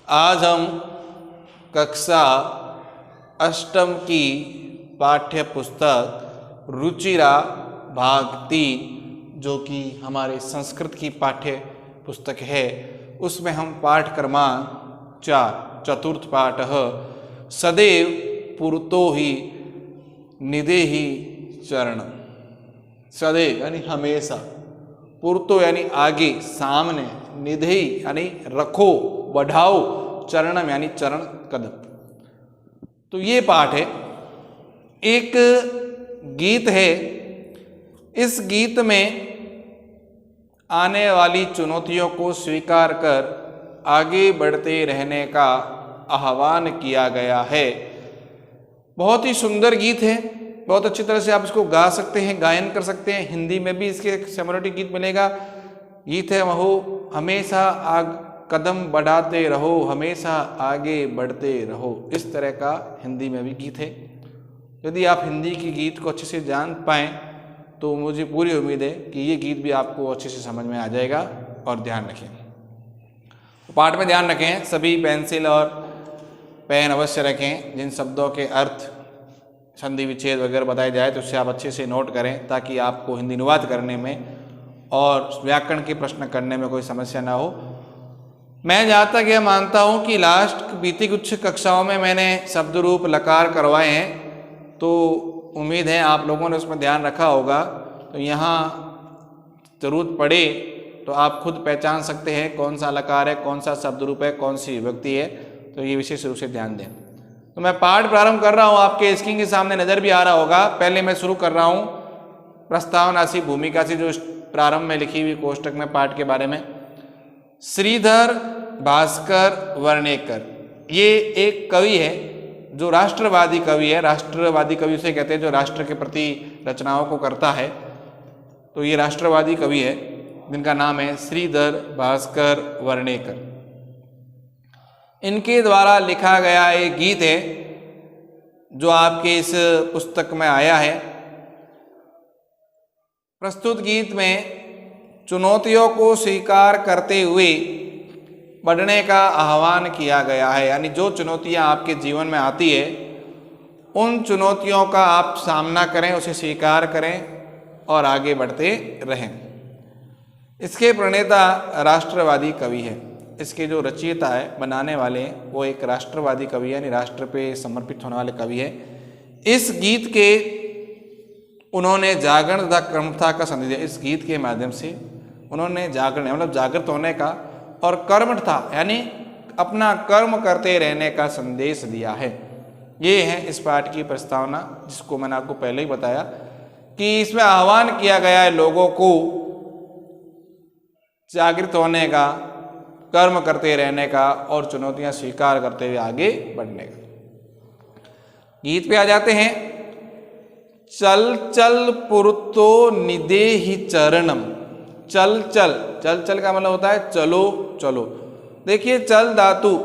आज हम कक्षा अष्टम की पाठ्य पुस्तक रुचिरा भाग 3 जो कि हमारे संस्कृत की पाठ्य पुस्तक है, उसमें हम पाठ क्रमांक 4 चतुर्थ पाठ सदैव पुरतो ही निदेहि चरण। सदैव यानी हमेशा, पुरतो यानी आगे सामने, निदेहि यानी रखो बढ़ाओ, चरणम यानी चरण कदम। तो ये पाठ है। एक गीत है, इस गीत में आने वाली चुनौतियों को स्वीकार कर आगे बढ़ते रहने का आह्वान किया गया है। बहुत ही सुंदर गीत है, बहुत अच्छी तरह से आप इसको गा सकते हैं, गायन कर सकते हैं। हिंदी में भी इसके सेमोरेटिक गीत मिलेगा। गीत है वह हमेशा कदम बढ़ाते रहो, हमेशा आगे बढ़ते रहो। इस तरह का हिंदी में भी गीत है। यदि आप हिंदी की गीत को अच्छे से जान पाएँ तो मुझे पूरी उम्मीद है कि ये गीत भी आपको अच्छे से समझ में आ जाएगा। और ध्यान रखें, पाठ में ध्यान रखें, सभी पेंसिल और पेन अवश्य रखें। जिन शब्दों के अर्थ, संधि विच्छेद वगैरह बताए जाए तो उससे आप अच्छे से नोट करें, ताकि आपको हिंदी अनुवाद करने में और व्याकरण के प्रश्न करने में कोई समस्या ना हो। मैं जहाँ तक यह मानता हूँ कि बीती कुछ कक्षाओं में मैंने शब्द रूप लकार करवाए हैं, तो उम्मीद है आप लोगों ने उसमें ध्यान रखा होगा। तो यहाँ जरूरत पड़े तो आप खुद पहचान सकते हैं कौन सा लकार है, कौन सा शब्द रूप है, कौन सी विभक्ति है। तो ये विशेष रूप से ध्यान दें। तो मैं पाठ प्रारंभ कर रहा हूँ, आपके स्क्रीन के सामने नज़र भी आ रहा होगा। पहले मैं शुरू कर रहा हूँ प्रस्तावना सी भूमिका से, जो प्रारंभ में लिखी हुई कोष्टक में पाठ के बारे में। श्रीधर भास्कर वर्णेकर, ये एक कवि है जो राष्ट्रवादी कवि है। राष्ट्रवादी कवि उसे कहते हैं जो राष्ट्र के प्रति रचनाओं को करता है। तो ये राष्ट्रवादी कवि है जिनका नाम है श्रीधर भास्कर वर्णेकर। इनके द्वारा लिखा गया एक गीत है जो आपके इस पुस्तक में आया है। प्रस्तुत गीत में चुनौतियों को स्वीकार करते हुए बढ़ने का आह्वान किया गया है। यानी जो चुनौतियां आपके जीवन में आती है, उन चुनौतियों का आप सामना करें, उसे स्वीकार करें और आगे बढ़ते रहें। इसके प्रणेता राष्ट्रवादी कवि है। इसके जो रचयिता है, बनाने वाले हैं, वो एक राष्ट्रवादी कवि है, यानी राष्ट्र पे समर्पित होने वाले कवि है। इस गीत के उन्होंने जागरण तथा कर्मठता का संदेश दिया। इस गीत के माध्यम से उन्होंने जागरण मतलब जागृत होने का और कर्मठता यानी अपना कर्म करते रहने का संदेश दिया है। ये है इस पाठ की प्रस्तावना, जिसको मैंने आपको पहले ही बताया कि इसमें आह्वान किया गया है लोगों को जागृत होने का, कर्म करते रहने का और चुनौतियां स्वीकार करते हुए आगे बढ़ने का। गीत पे आ जाते हैं। चल चल पुरतो निदेहि चरणम। चल चल, चल चल का मतलब होता है चलो चलो। देखिए, चल धातु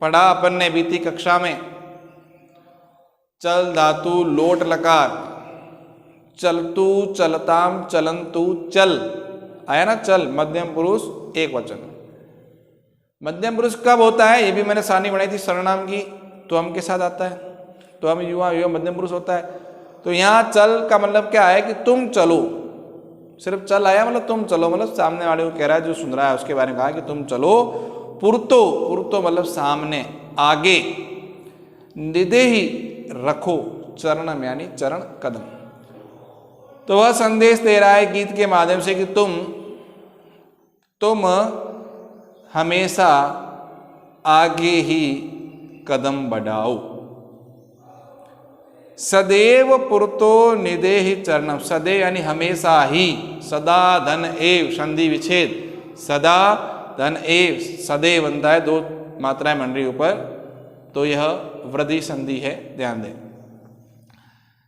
पढ़ा अपन ने बीती कक्षा में। चल धातु लोट लकार, चलतु चलताम चलंतु चल आया ना। चल मध्यम पुरुष एक वचन। मध्यम पुरुष कब होता है, ये भी मैंने सारणी बनाई थी सर्वनाम की, तो हम के साथ आता है, तो हम युवा युवा मध्यम पुरुष होता है। तो यहाँ चल का मतलब क्या है कि तुम चलो। सिर्फ चल आया मतलब तुम चलो, मतलब सामने वाले को कह रहा है, जो सुन रहा है उसके बारे में कहा कि तुम चलो। पुरतो, पुरतो मतलब सामने, आगे। निदेहि रखो, चरणम यानी चरण कदम। तो वह संदेश दे रहा है गीत के माध्यम से कि तुम हमेशा आगे ही कदम बढ़ाओ। सदैव पुरतो निदेहि चरणम। सदैव यानी हमेशा ही, सदा धन एव संधि विच्छेद, सदा धन एव, सदैव बनता है, 2 मात्राएं बन रही ऊपर, तो यह वृद्धि संधि है, ध्यान दें।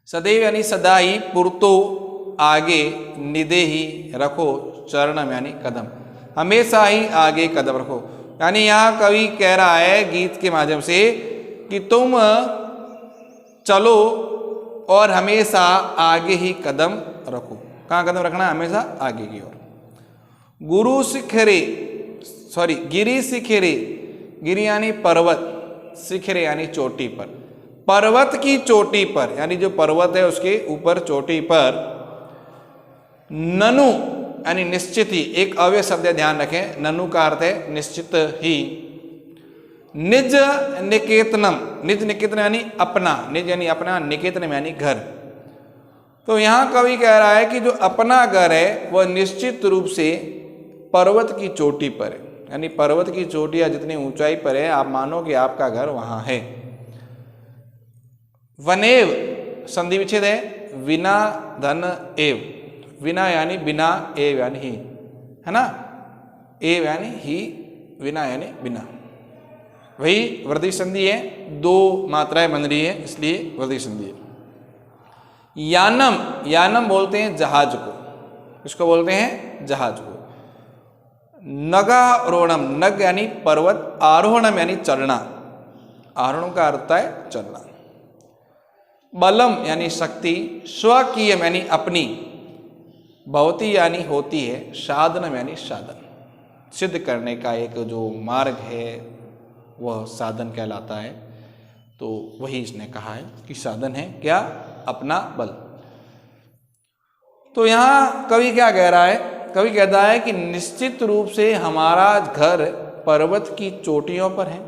सदैव यानी सदा ही, पुरतो आगे, निदेहि रखो, चरणम यानी कदम, हमेशा ही आगे कदम रखो। यानी यहाँ कवि कह रहा है गीत के माध्यम से कि तुम चलो और हमेशा आगे ही कदम रखो। कहाँ कदम रखना है? हमेशा आगे की ओर। गिरी शिखरे गिरी यानी पर्वत, शिखरे यानी चोटी पर। पर्वत की चोटी पर यानी जो पर्वत है उसके ऊपर चोटी पर, ननु यानी निश्चित ही, एक अव्यय शब्द है ध्यान रखें, ननु का अर्थ है निश्चित ही। निज निकेतनम, निज निकेतन यानी अपना, निज यानी अपना, निकेतनम यानी घर। तो यहां कवि कह रहा है कि जो अपना घर है वह निश्चित रूप से पर्वत की चोटी पर है, यानी पर्वत की चोटी या जितनी ऊंचाई पर है आप मानो कि आपका घर वहां है। वनेव संधि विच्छेद है, विना धन एव, विना यानी बिना, एव यानी ही, है ना, एव यानी ही, विना यानी बिना, वही वृद्धि संधि है, दो मात्राएं बन रही है इसलिए वृद्धि संधि है। यानम, यानम बोलते हैं जहाज को, इसको बोलते हैं जहाज को। नगारोहणम, नग यानी पर्वत, आरोहणम यानी चढ़ना, आरोहण का अर्थ होता है चढ़ना। बलम यानी शक्ति, स्वकीयम यानी अपनी, भवती यानी होती है, साधनम यानी साधन, सिद्ध करने का एक जो मार्ग है वह साधन कहलाता है। तो वही इसने कहा है कि साधन है क्या, अपना बल। तो यहां कवि क्या कह रहा है, कवि कहता है कि निश्चित रूप से हमारा घर पर्वत की चोटियों पर है,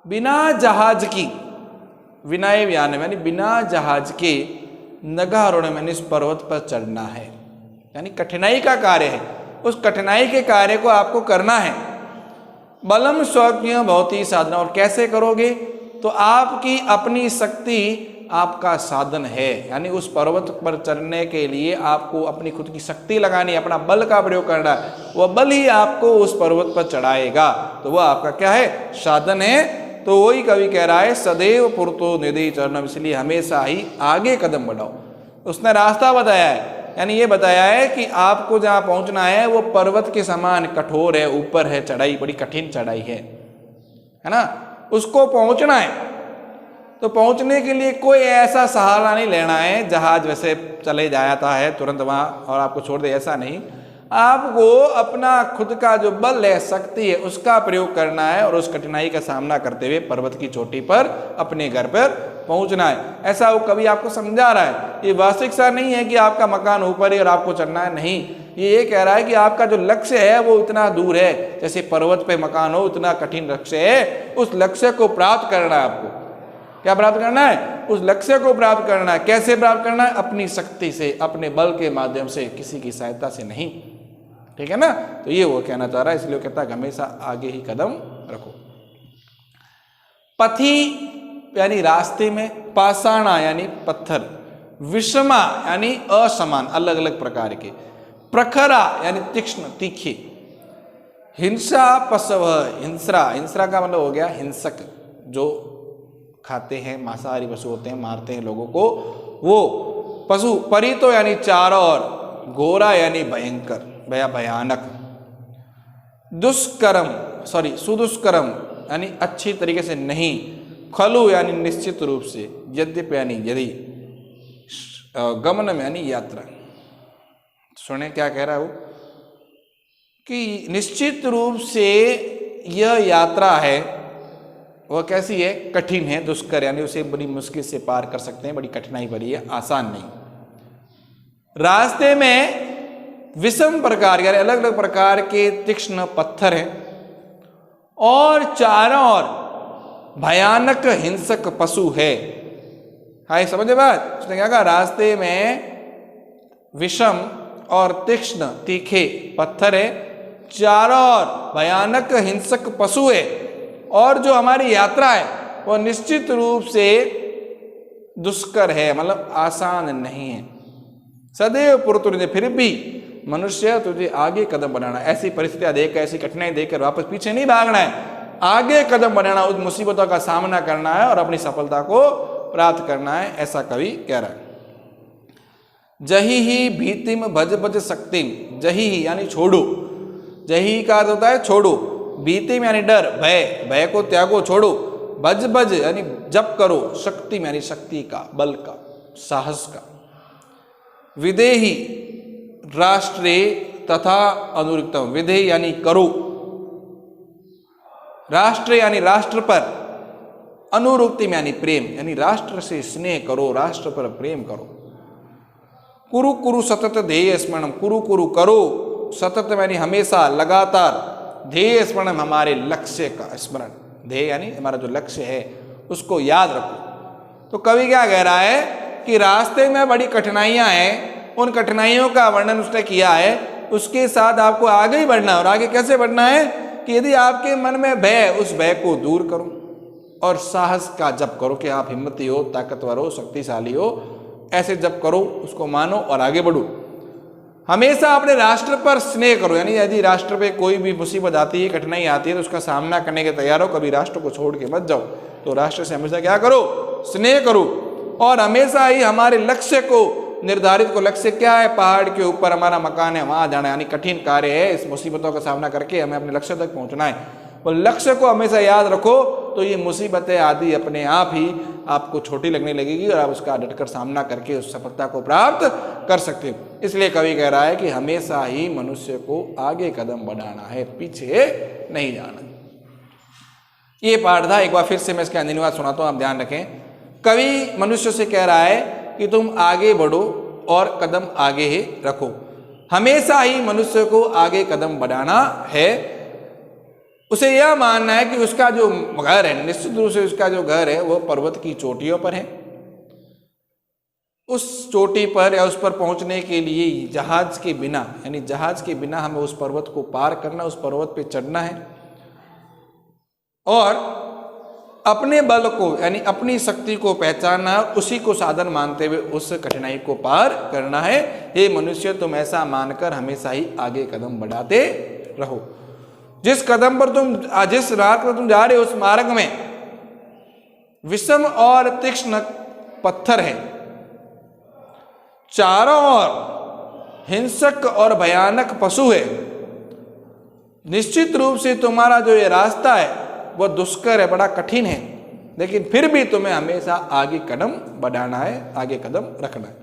बिना जहाज की, विनाय व्यान यानी बिना जहाज के, नगारोहण यानी इस पर्वत पर चढ़ना है, यानी कठिनाई का कार्य है, उस कठिनाई के कार्य को आपको करना है। बलम स्वकीय भवती साधना, और कैसे करोगे, तो आपकी अपनी शक्ति आपका साधन है, यानी उस पर्वत पर चढ़ने के लिए आपको अपनी खुद की शक्ति लगानी है, अपना बल का प्रयोग करना है, वह बल ही आपको उस पर्वत पर चढ़ाएगा, तो वह आपका क्या है, साधन है। तो वही कवि कह रहा है सदैव पुरतो निधि चरणम, इसलिए हमेशा ही आगे कदम बढ़ाओ। उसने रास्ता बताया है, यानी ये बताया है कि आपको जहाँ पहुँचना है वो पर्वत के समान कठोर है, ऊपर है, चढ़ाई बड़ी कठिन चढ़ाई है ना, उसको पहुँचना है। तो पहुँचने के लिए कोई ऐसा सहारा नहीं लेना है, जहाज वैसे चले जाता है तुरंत वहाँ और आपको छोड़ दे, ऐसा नहीं, आपको अपना खुद का जो बल है, शक्ति है, उसका प्रयोग करना है और उस कठिनाई का सामना करते हुए पर्वत की चोटी पर अपने घर पर पहुंचना है। ऐसा वो कभी आपको समझा रहा है। ये वास्तविकता नहीं है कि आपका मकान ऊपर है और आपको चढ़ना है, नहीं, ये कह रहा है कि आपका जो लक्ष्य है वो इतना दूर है, जैसे पर्वत पे मकान हो उतना कठिन लक्ष्य है, उस लक्ष्य को प्राप्त करना है। आपको क्या प्राप्त करना है, उस लक्ष्य को प्राप्त करना है। कैसे प्राप्त करना है, अपनी शक्ति से, अपने बल के माध्यम से, किसी की सहायता से नहीं, ठीक है ना। तो ये वो कहना चाह रहा है, इसलिए कहता है हमेशा आगे ही कदम रखो। पथी यानी रास्ते में, पाषाणा यानी पत्थर, विषमा यानी असमान, अलग अलग प्रकार के, प्रखरा यानी तीक्ष्ण तीखे, हिंसा पशव, हिंसरा, हिंसरा का मतलब हो गया हिंसक, जो खाते हैं, मांसाहारी पशु होते हैं, मारते हैं लोगों को, वो पशु। परितो यानी चारों ओर, घोरा यानी भयंकर, भयानक। दुष्कर्म सुदुष्कर्म यानी अच्छी तरीके से नहीं। खलु यानी निश्चित रूप से, यद्यप यानी यदि, गमनम यानी यात्रा। सुने क्या कह रहा है वो, कि निश्चित रूप से यह यात्रा है वह कैसी है, कठिन है, दुष्कर यानी उसे बड़ी मुश्किल से पार कर सकते हैं, बड़ी कठिनाई भरी है, आसान नहीं। रास्ते में विषम प्रकार यानी अलग अलग प्रकार के तीक्ष्ण पत्थर हैं और चारों ओर भयानक हिंसक पशु है। हाय समझे बात, उसने क्या कहा, रास्ते में विषम और तीक्ष्ण तीखे पत्थर है, चारों ओर भयानक हिंसक पशु है, और जो हमारी यात्रा है वह निश्चित रूप से दुष्कर है, मतलब आसान नहीं है। सदैव पुरतुर, फिर भी मनुष्य तुझे आगे कदम बढ़ाना, ऐसी परिस्थितियां देखकर, ऐसी कठिनाई देखकर वापस पीछे नहीं भागना है, आगे कदम बढ़ाना, उस मुसीबतों का सामना करना है और अपनी सफलता को प्राप्त करना है, ऐसा कवि कह रहा है। जही ही भीतिम भज भज शक्तिम, जही ही यानी छोड़ो, जही का अर्थ होता है छोड़ो, भीतिम यानी डर, भय, भय को त्यागो, छोड़ो, भज भज यानी जप करो, शक्ति यानी शक्ति का, बल का, साहस का। विदेही राष्ट्रे तथा अनुरिक्तम, विधेय यानी करो, राष्ट्र यानी राष्ट्र पर, अनुरुक्ति में यानी प्रेम, यानी राष्ट्र से स्नेह करो, राष्ट्र पर प्रेम करो। कुरु कुरु सतत ध्येय स्मरणम, कुरु कुरु करो, सतत यानी हमेशा, लगातार, ध्येय स्मरणम हमारे लक्ष्य का स्मरण, ध्येय यानी हमारा जो लक्ष्य है उसको याद रखो। तो कवि क्या कह रहा है कि रास्ते में बड़ी कठिनाइयां हैं, उन कठिनाइयों का वर्णन उसने किया है, उसके साथ आपको आगे ही बढ़ना है। और आगे कैसे बढ़ना है कि यदि आपके मन में भय, उस भय को दूर करो और साहस का जप करो कि आप हिम्मती हो, ताकतवर हो, शक्तिशाली हो, ऐसे जप करो, उसको मानो और आगे बढ़ो। हमेशा अपने राष्ट्र पर स्नेह करो, यानी यदि राष्ट्र पे कोई भी मुसीबत आती है, कठिनाई आती है, तो उसका सामना करने के तैयार हो, कभी राष्ट्र को छोड़ के मत जाओ। तो राष्ट्र से हमेशा क्या करो, स्नेह करो। और हमेशा ही हमारे लक्ष्य को, निर्धारित को, लक्ष्य क्या है, पहाड़ के ऊपर हमारा मकान है, वहां जाना, यानी कठिन कार्य है, इस मुसीबतों का सामना करके हमें अपने लक्ष्य तक पहुंचना है। और लक्ष्य को हमेशा याद रखो, तो ये मुसीबतें आदि अपने आप ही आपको छोटी लगने लगेगी और आप उसका डटकर सामना करके उस सफलता को प्राप्त कर सकते हो। इसलिए कवि कह रहा है कि हमेशा ही मनुष्य को आगे कदम बढ़ाना है, पीछे नहीं जाना। ये पाठ था, एक बार फिर से मैं इसका अनुवाद सुनाता हूं, आप ध्यान रखें। कवि मनुष्य से कह रहा है कि तुम आगे बढ़ो और कदम आगे ही रखो। हमेशा ही मनुष्य को आगे कदम बढ़ाना है। उसे यह मानना है कि उसका जो घर है, निश्चित रूप से उसका जो घर है वो पर्वत की चोटियों पर है। उस चोटी पर या उस पर पहुंचने के लिए जहाज के बिना, यानी जहाज के बिना हमें उस पर्वत को पार करना, उस पर्वत पे चढ़ना है और अपने बल को, यानी अपनी शक्ति को पहचानना है, उसी को साधन मानते हुए उस कठिनाई को पार करना है। हे मनुष्य, तुम ऐसा मानकर हमेशा ही आगे कदम बढ़ाते रहो। जिस कदम पर तुम, जिस राह पर तुम जा रहे हो, उस मार्ग में विषम और तीक्ष्ण पत्थर है, चारों ओर हिंसक और भयानक पशु है। निश्चित रूप से तुम्हारा जो ये रास्ता है वह दुष्कर है, बड़ा कठिन है, लेकिन फिर भी तुम्हें हमेशा आगे कदम बढ़ाना है, आगे कदम रखना है।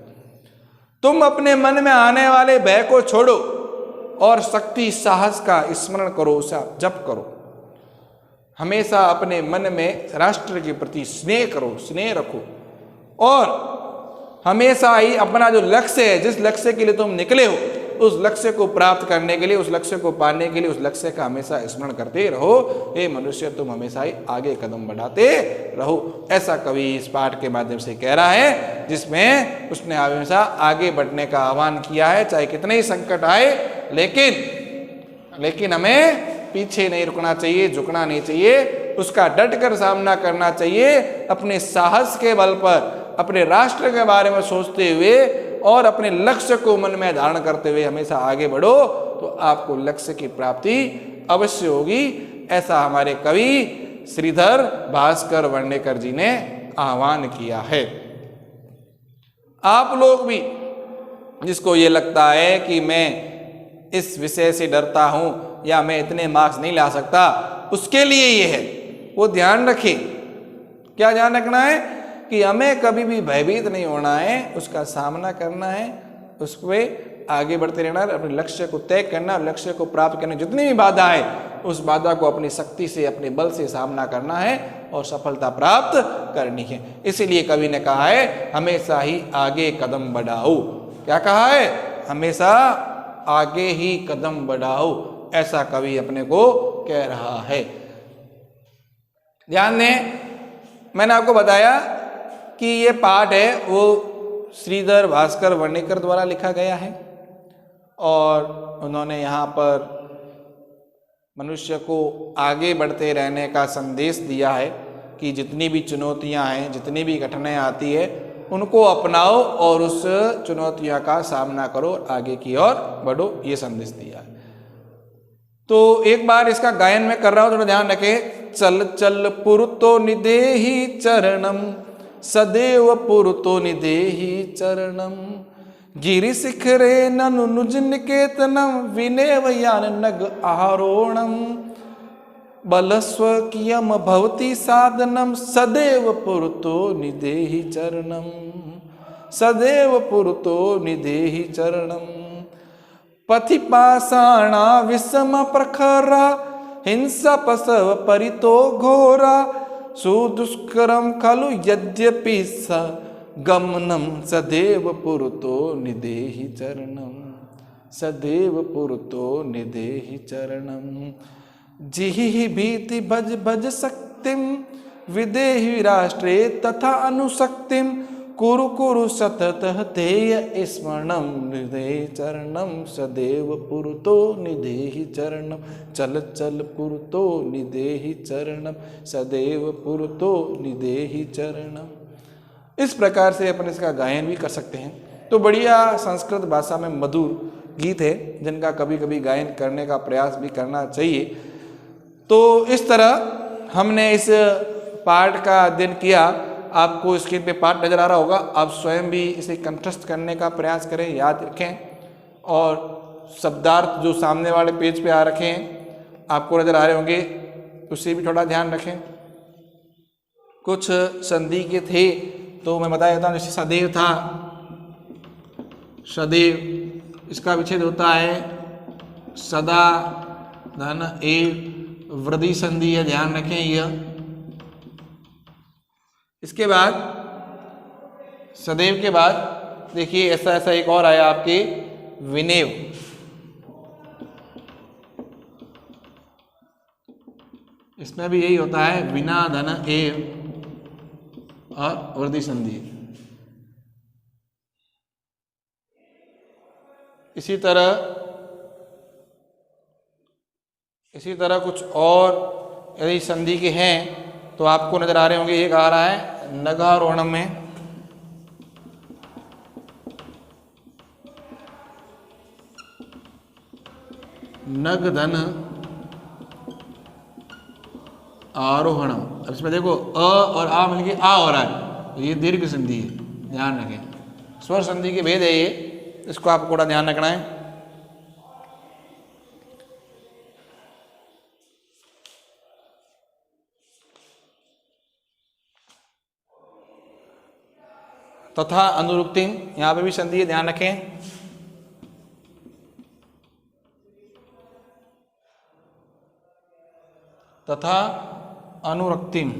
तुम अपने मन में आने वाले भय को छोड़ो और शक्ति साहस का स्मरण करो, उसे जप करो। हमेशा अपने मन में राष्ट्र के प्रति स्नेह करो, स्नेह रखो और हमेशा ही अपना जो लक्ष्य है, जिस लक्ष्य के लिए तुम निकले हो, उस लक्ष्य को प्राप्त करने के लिए, उस लक्ष्य को पाने के लिए उस लक्ष्य का हमेशा स्मरण करते रहो। हे मनुष्य, तुम हमेशा ही आगे कदम बढ़ाते रहो। ऐसा कवि इस पाठ के माध्यम से कह रहा है, जिसमें उसने हमेशा आगे बढ़ने का आह्वान किया है, चाहे कितने ही संकट आए, लेकिन हमें पीछे नहीं रुकना चाहिए, झुकना नहीं चाहिए, उसका डट कर सामना करना चाहिए। अपने साहस के बल पर, अपने राष्ट्र के बारे में सोचते हुए और अपने लक्ष्य को मन में धारण करते हुए हमेशा आगे बढ़ो, तो आपको लक्ष्य की प्राप्ति अवश्य होगी। ऐसा हमारे कवि श्रीधर भास्कर वर्णेकर जी ने आह्वान किया है। आप लोग भी, जिसको ये लगता है कि मैं इस विषय से डरता हूं या मैं इतने मार्क्स नहीं ला सकता, उसके लिए ये है, वो ध्यान रखें। क्या ध्यान रखना है कि हमें कभी भी भयभीत नहीं होना है, उसका सामना करना है, उस पर आगे बढ़ते रहना है, अपने लक्ष्य को तय करना, लक्ष्य को प्राप्त करने जितनी भी बाधा है, उस बाधा को अपनी शक्ति से, अपने बल से सामना करना है और सफलता प्राप्त करनी है। इसीलिए कवि ने कहा है, हमेशा ही आगे कदम बढ़ाओ। क्या कहा है? हमेशा आगे ही कदम बढ़ाओ, ऐसा कवि अपने को कह रहा है। ध्यान दें, मैंने आपको बताया कि ये पाठ है वो श्रीधर भास्कर वर्णेकर द्वारा लिखा गया है और उन्होंने यहाँ पर मनुष्य को आगे बढ़ते रहने का संदेश दिया है कि जितनी भी चुनौतियाँ हैं, जितनी भी कठिनाइयाँ आती है, उनको अपनाओ और उस चुनौतियों का सामना करो, आगे की ओर बढ़ो, ये संदेश दिया है। तो एक बार इसका गायन में कर रहा हूँ, थोड़ा ध्यान रखें। चल चल पुरतो निदेहि चरणम, सदैव पुरतो निदेहि चरणम, गिरि शिखरे ननुज निकेतनम, विनेव यान नग आरोणम, बलस्वकीयम भवति साधनम, सदैव पुरतो निदेहि चरणम, सदैव पुरतो निदेहि चरणम, पथि पाषाणा विषम प्रखरा, हिंसा पशव परितो घोरा सुदुष्करम खलु यद्यपि स गमनम सदैव पुरतो निदेहि चरणम, सदैव पुरतो निदेहि चरणम। जिहि भीति भज भज शक्तिम विदेहि राष्ट्रे तथा अनुशक्तिम कुरु कुरु सततः तेय स्मरणम निदेहि चरणम सदैव पुरतो निदेहि चरणम। चल चल पुरतो निदेहि चरणम सदैव पुरतो निदेहि चरणम। इस प्रकार से अपन इसका गायन भी कर सकते हैं। तो बढ़िया संस्कृत भाषा में मधुर गीत है जिनका कभी कभी गायन करने का प्रयास भी करना चाहिए। तो इस तरह हमने इस पाठ का अध्ययन किया। आपको स्क्रीन पे पाठ नजर आ रहा होगा, आप स्वयं भी इसे कंठस्थ करने का प्रयास करें, याद रखें। और शब्दार्थ जो सामने वाले पेज पे आ रखे हैं आपको नजर आ रहे होंगे, उससे भी थोड़ा ध्यान रखें। कुछ संधि के थे तो मैं बता देता हूँ, जैसे सदैव था, सदैव इसका विच्छेद होता है सदा धन एव, वृद्धि संधि है, ध्यान रखें यह। इसके बाद सदैव के बाद देखिए ऐसा एक और आया आपके विनेव। इसमें भी यही होता है विना धन एव और वृद्धि संधि। इसी तरह कुछ और यदि संधि के हैं तो आपको नजर आ रहे होंगे। एक आ रहा है नगारोहणम में, नग धन आरोहणम। अब इसमें देखो अ और आ मिलके आ हो रहा है, ये दीर्घ संधि है, ध्यान रखें। स्वर संधि के भेद है ये, इसको आपको थोड़ा ध्यान रखना है। तथा अनुरुक्तिम, यहां पे भी संधि है, ध्यान रखें। तथा अनुरक्तिम,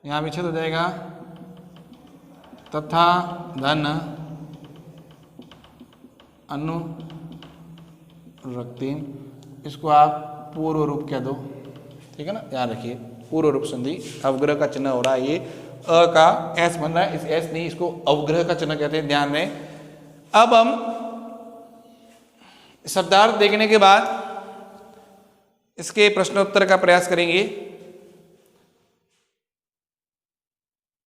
यहां विच्छेद हो जाएगा तथा धन अनुरक्तिम। इसको आप पूर्व रूप कह दो, ठीक है ना, ध्यान रखिए। पूर्व रूप संधि, अवग्रह का चिन्ह हो रहा है, ये अ का एस बन रहा है, इस एस नहीं, इसको अवग्रह का चिन्ह कहते हैं, ध्यान रहे। अब हम शब्दार्थ देखने के बाद इसके प्रश्नोत्तर का प्रयास करेंगे।